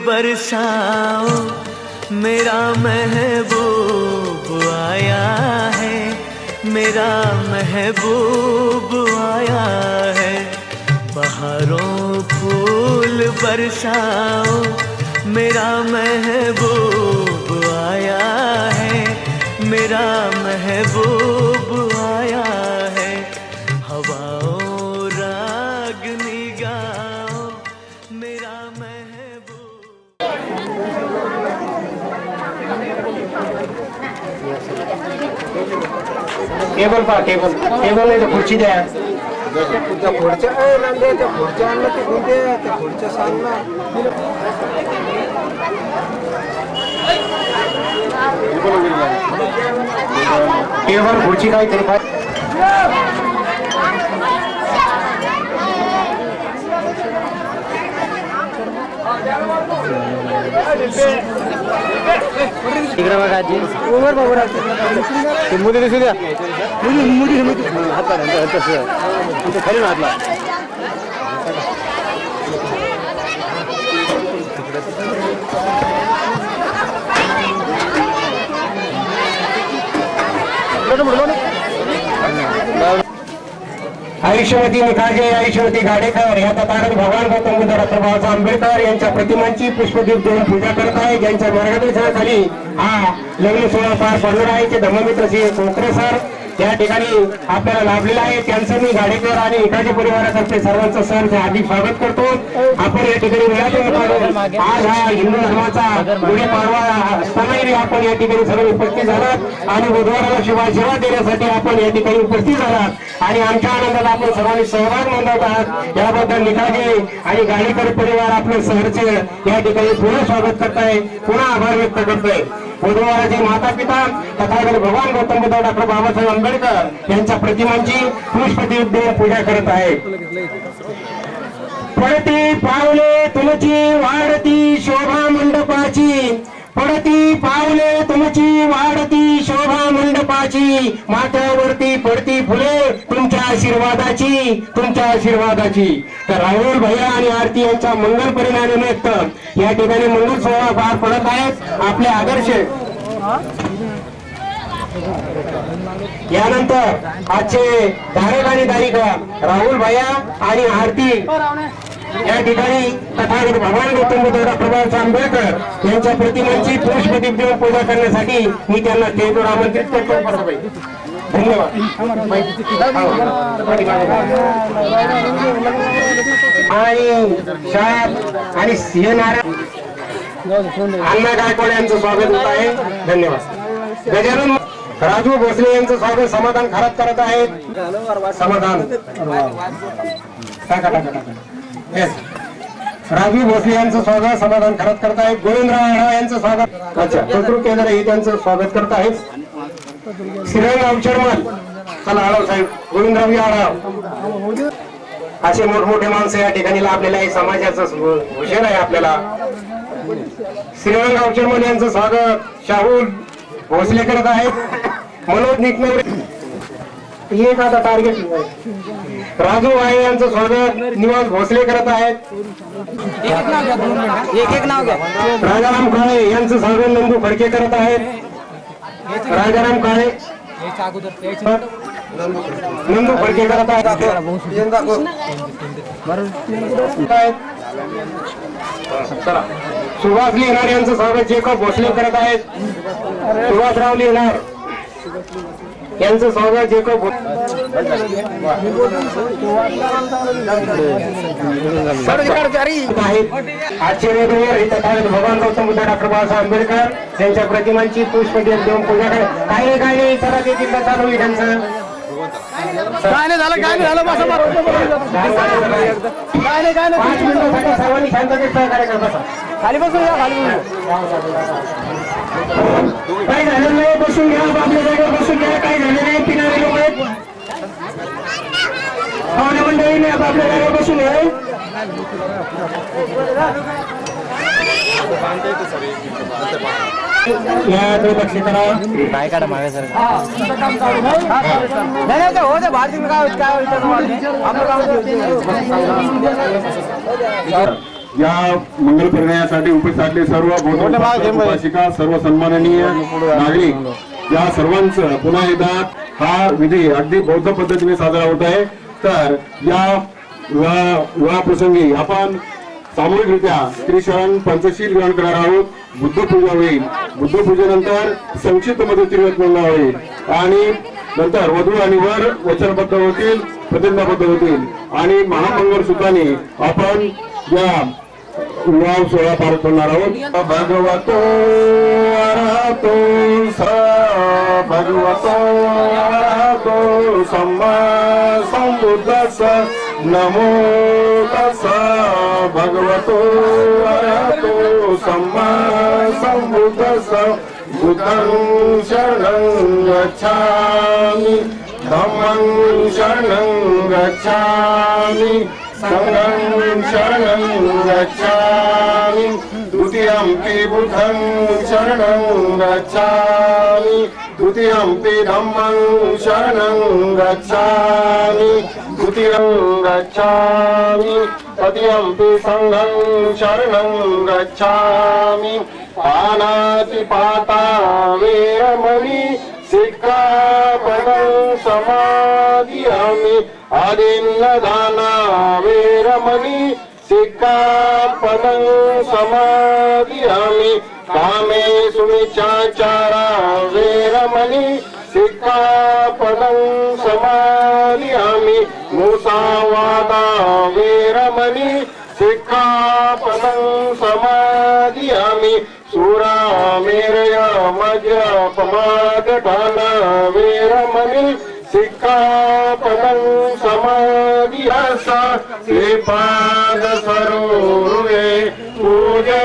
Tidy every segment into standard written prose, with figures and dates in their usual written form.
बरसाओ मेरा महबूब आया है, मेरा महबूब आया है। बहारों फूल बरसाओ मेरा महबूब आया है, मेरा महबूब आया है। हवाओं रागनी गाओ मेरा टेबल पहा, टेबल टेबल नाही तर खुर्ची द्या. त्या खुर्च्या नंदे त्या खुर्च्या आणलं ते कोणते त्या खुर्च्या सांग ना. टेबल खुर्ची काहीतरी पाहिजे. इकडे बघा आजी उमर बाबा ते मुली दिसू द्या. मुली हात तसं तिथे खाली हातला आयुष्यवती निकाळजे, आयुष्यवती गाडेकर या तथागत भगवान गौतम बुद्ध डॉक्टर बाबासाहेब आंबेडकर यांच्या प्रतिमांची पुष्पदीप देऊन पूजा करत आहे. ज्यांच्या मार्गदर्शनाखाली हा लग्न सोहळा पार पडणार आहे ते धम्ममित्र श्री कोकरे सर या ठिकाणी आपल्याला लाभलेला आहे. त्यांचं मी गाडेकर आणि निकाळजे परिवारातर्फे सर्वांचं सर हार्दिक स्वागत करतो. आपण या ठिकाणी वेळातून काढून आज हा हिंदू धर्माचा गुढीपाडवा असतानाही आपण या ठिकाणी सर्व उपस्थित झालात आणि बुधवाराला सेवा देण्यासाठी आपण या ठिकाणी उपस्थित झालात आणि आमच्या आनंदात आपण सर्वांनी सहभाग नोंदवत आहात. याबद्दल निकाळजे आणि गाडेकर परिवार आपलं सहर्ष या ठिकाणी पुन्हा स्वागत करताय, पुन्हा आभार व्यक्त करतोय. बुधवाराचे माता पिता तथागत भगवान गौतम बुद्ध डॉक्टर बाबासाहेब आंबेडकर यांच्या प्रतिमांची पुष्पदीप देऊन पूजा करत आहे. पडती पावले तुमची वाढती शोभा मंडपाची, पडती पावले तुमची वाढती शोभा मंडपाची, माथ्यावरती पडती फुले तुमच्या आशीर्वादाची, तुमच्या आशीर्वादाची. तर राहुल भैया आणि आरती यांच्या मंगल परिणामानिमित्त या ठिकाणी मंगल सोहळा पार पडत आहेत. आपले आदर्श यानंतर आजचे धारक आणि दारिका राहुल भैया आणि आरती या ठिकाणी तथागत भगवान गौतम बुद्ध डॉक्टर बाबासाहेब आंबेडकर यांच्या प्रतिमांची पुष्पदीप देऊन पूजा करण्यासाठी मी त्यांना स्टेजवर आमंत्रित करतो. धन्यवाद. आणि शाळा आणि सिंह नारायण अण्णा गायकवाड यांचं स्वागत होत आहे. धन्यवाद. गजानन राजू भोसले यांचं स्वागत समाधान खरात करत आहेत. समाधान टाका टाका टाका. राजू भोसले यांचं स्वागत समाधान खरात करत आहेत. गोविंदराव आढाव यांचं स्वागत. अच्छा चतुर्थ केंद्र हे त्यांचं स्वागत करत आहेत. श्रीराम शर्मन चला आढाव साहेब. गोविंदराव आढाव असे मोठमोठे माणसं या ठिकाणी लाभलेले आहे. समाजाचं भूषण आहे आपल्याला. श्रीरंग शर्मन यांचं स्वागत शाहूल भोसले करत आहेत. मनोज निकनवरे एक आता टार्गेट. राजू वाळे यांचं स्वागत निवास भोसले करत आहेत. एक नाव घ्या. राजाराम काळे यांचं स्वागत नंदू फडके करत आहेत. राजाराम काळे नंदू फडके करत आहेत. सुभाष लिहिणार यांचं स्वागत जेकब भोसले करत आहेत. सुभाषराव लिहिणार यांचं स्वागत जेकब आजचे भगवान गौतम बुद्ध डॉक्टर बाबासाहेब आंबेडकर यांच्या प्रतिमांची पुष्पदीप देऊन पूजा करा. काही काही चला ते तिथं चालू आहे त्यांचं. काय नाही झालं, काय नाही झालं. 5 मिनिटांसाठी सर्वांनी शांततेत सहकार्य करत बसा. खाली बसून या, खाली काही झालं नाही बसून घ्या. आपल्या जागेवर बसून घ्या. काही झालं नाही. पिणारे लोक आहेत. पाहुणे मंडळी नाही आपल्या जागेवर बसून घ्या. लक्ष करा. काय काढा मागे सर. नाही हो ते भारतीय या मंगल परिणयासाठी उपस्थित असलेले सर्व भाषिका सर्व सन्माननीय नागरिक या सर्वांचं पुन्हा एकदा हा विधी अगदी बौद्ध पद्धतीने साजरा होत आहे. तर या विवाह प्रसंगी आपण सामूहिकरित्या श्रीशरण पंचशील ग्रहण करणार आहोत. बुद्धपूजा होईल. बुद्धपूजेनंतर संक्षिप्त मध्ये तिरुवत होईल आणि नंतर वधू आणि वर वचनबद्ध होतील, प्रतिज्ञाबद्ध होतील आणि महामंगल सुताने आपण या विवाह सोहळा पार करणार आहोत. भगवतो अरहतो भगवतो अरहतो सम्मा संबुद्धस्स नमो तस्स भगवतो अरहतो सम्मा संबुद्धस्स बुद्धं शरणं गच्छामि धम्मं शरणं गच्छामि संघं शरणं गच्छामि द्वितीयंपि बुद्धं शरणं गच्छामि द्वितीयंपि धम्मं शरणं गच्छामि द्वितीयं गच्छामि तृतीयंपि संघं शरणं गच्छामि पानातिपाता वेरमणि सिक्खापदं समादियामि आदिन्नदाना वेरमणि सिक्खापदं समादियामि कामेषु मिच्छाचारा वेरमणि सिक्खापदं समादियामि मुसावादा वेरमणि सिक्खापदं समादियामि सुरामेरय मज्जपमादधान वेरमणि सिक्खापदं समाधियासा श्रीपाद सरोरुवे पूजे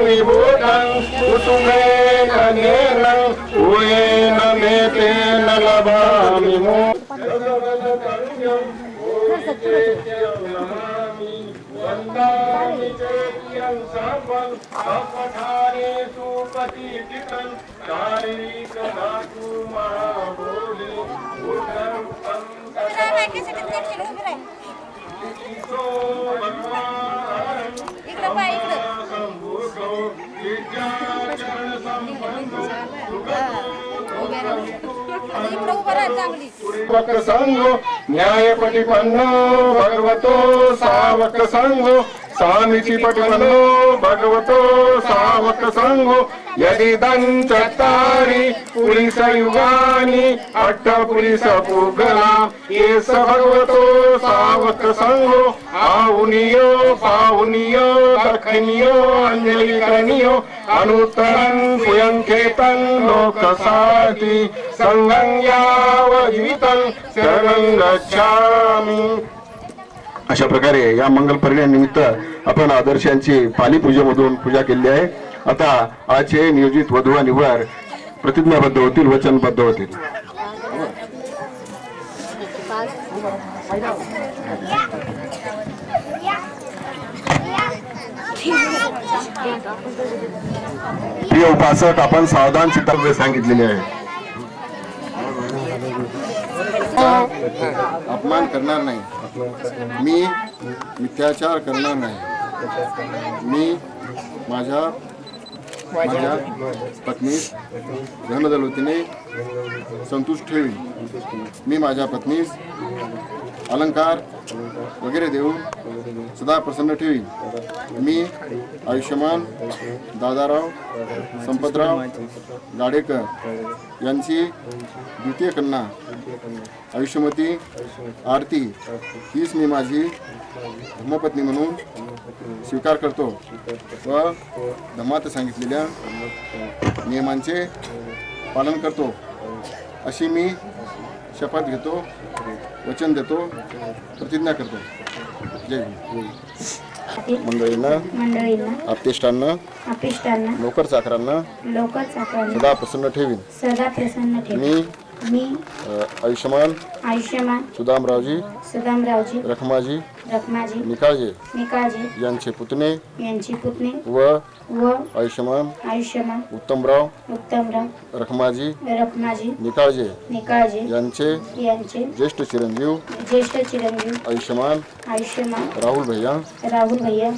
विभूतं कुसुमेन नेनं उयेन मेतेन लभामि मो वन्दामि चेत्यं सर्वं अपठारेषु पतितं शारीरिकधातु महाभूले उदरं वक संगो न्यायपटी पन्नो भगवतो सावक संगो स्वामीची पटवनो भगवतो सावक संगो यदिदं चत्तारि पुलिस युगानि अट्ट पुलिस पुगला येस भगवतो सावक संगो आउनियो पाउनियो दक्षिणियो अंजलि करणियो अनुत्तरं पुयंकेतं लोकसाति संगं यावजीवितं शरणं गच्छामि। अशा प्रकारे या मंगल परिणयानिमित्त आपण आदर्श यांची पाली पूजेमधून पूजा केली आहे। आता आजचे नियोजित वधू आणि वर प्रतिज्ञाबद्ध होतील, वचनबद्ध होतील। प्रिय उपासक, आपण सावधान चित्ताने सांगितलेले आहे। अपमान करणार नाही, मी मिथ्याचार करणार नाही, मी माझ्या पत्नीस धनदौलतीने संतुष्ट ठेवीन, मी माझ्या पत्नीस अलंकार वगैरे देऊन सदा प्रसन्न ठेवीन, मी आयुष्यमान दादाराव संपतराव गाडेकर यांची द्वितीय कन्या आयुष्यमती आरती हीच मी माझी धर्मपत्नी म्हणून स्वीकार करतो व धर्मात सांगितलेल्या नियमांचे पालन करतो अशी मी शपथ घेतो, वचन देतो, प्रतिज्ञा करतो। जय हिंद। मंडळींना आप्तेष्टांना नोकर चाकरांना सदा प्रसन्न ठेवीन। मी आयुष्यमान सुदामरावजी रखमाजी निकाळजे यांचे पुतणे व आयुष्यमान उत्तमराव रखमाजी निकाळजे यांचे ज्येष्ठ चिरंजीव आयुष्यमान राहुल भैया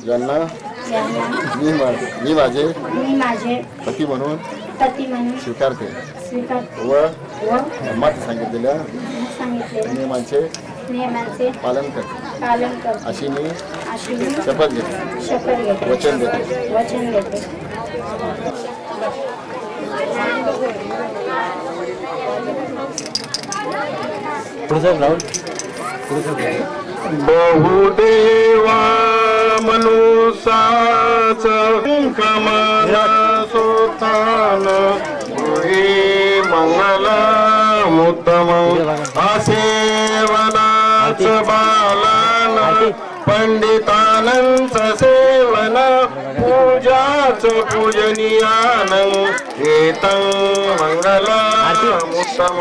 यांना मी माझे पती म्हणून स्वीकारते व धर्मात सांगितलेल्या नियमांचे पालन करते अशी मी शपथ घेते, वचन देते। बहुदेवा मनुसाच कमला सोतान मंगलमुत्तम असेवनाच बालन पंडितानंच सेवन पूजाच पूजनीयान एतं मंगलमुत्तम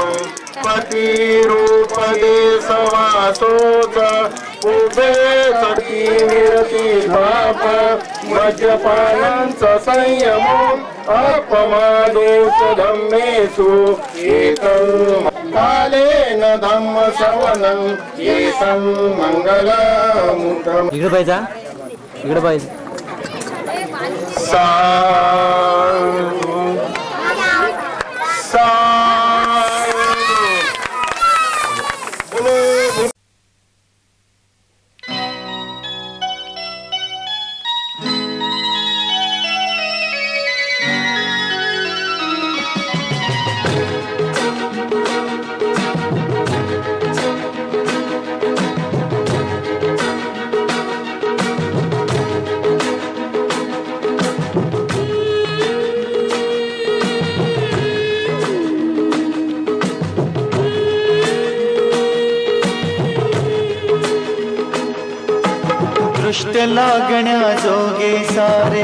पतिरूप देशवासोच उभे सती निरती पाप मद्यपानांचा संयम अपमादोष धम्मेषु एतं कालेन धम्म श्रवणं एतं मंगलमुत्तम। इकडे पाहिजे दृष्ट लागण्या जोगे सारे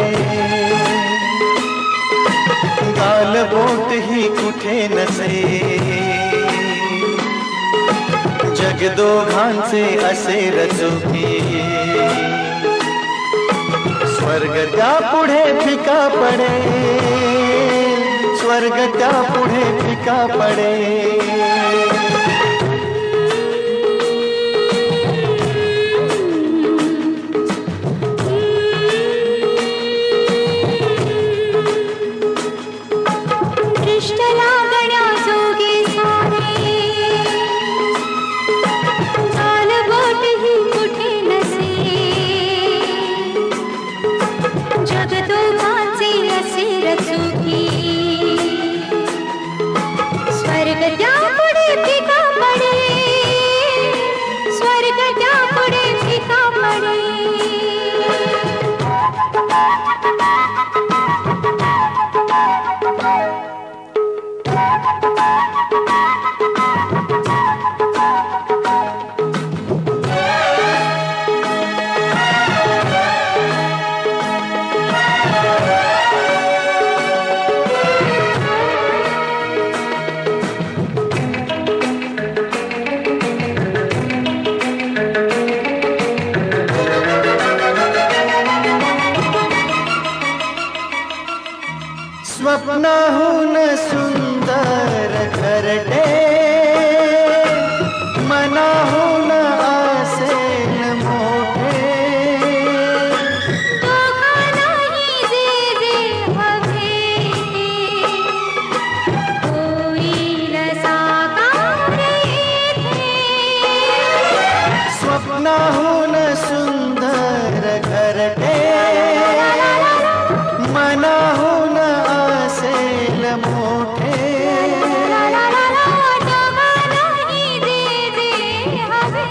गालबोट ही कुठे नसे जग दोघांचे असे रचुकी स्वर्ग त्या पुढे फिका पडे स्वर्ग त्या पुढे फिका पडे स्वप्नाहून सुंदर घरटे मनाहून असेल मोठे दोघांनाही जे जे हवे होईल साकार येथे स्वप्नाहून सुंदर घरटे मनाहून असेल मोठे दोघांनाही जे जे हवे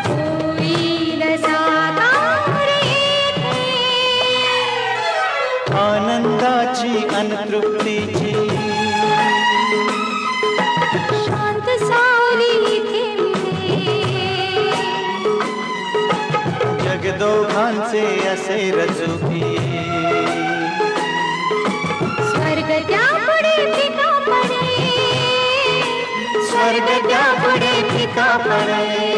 होईल साकार येथे आनंदाची अनतृप्तीची शांत सावली इथे मिळे जग दोघांचे असे रचुकी स्वर्ग त्या पुढे फिका पडे स्वर्ग त्या पुढे फिका पडे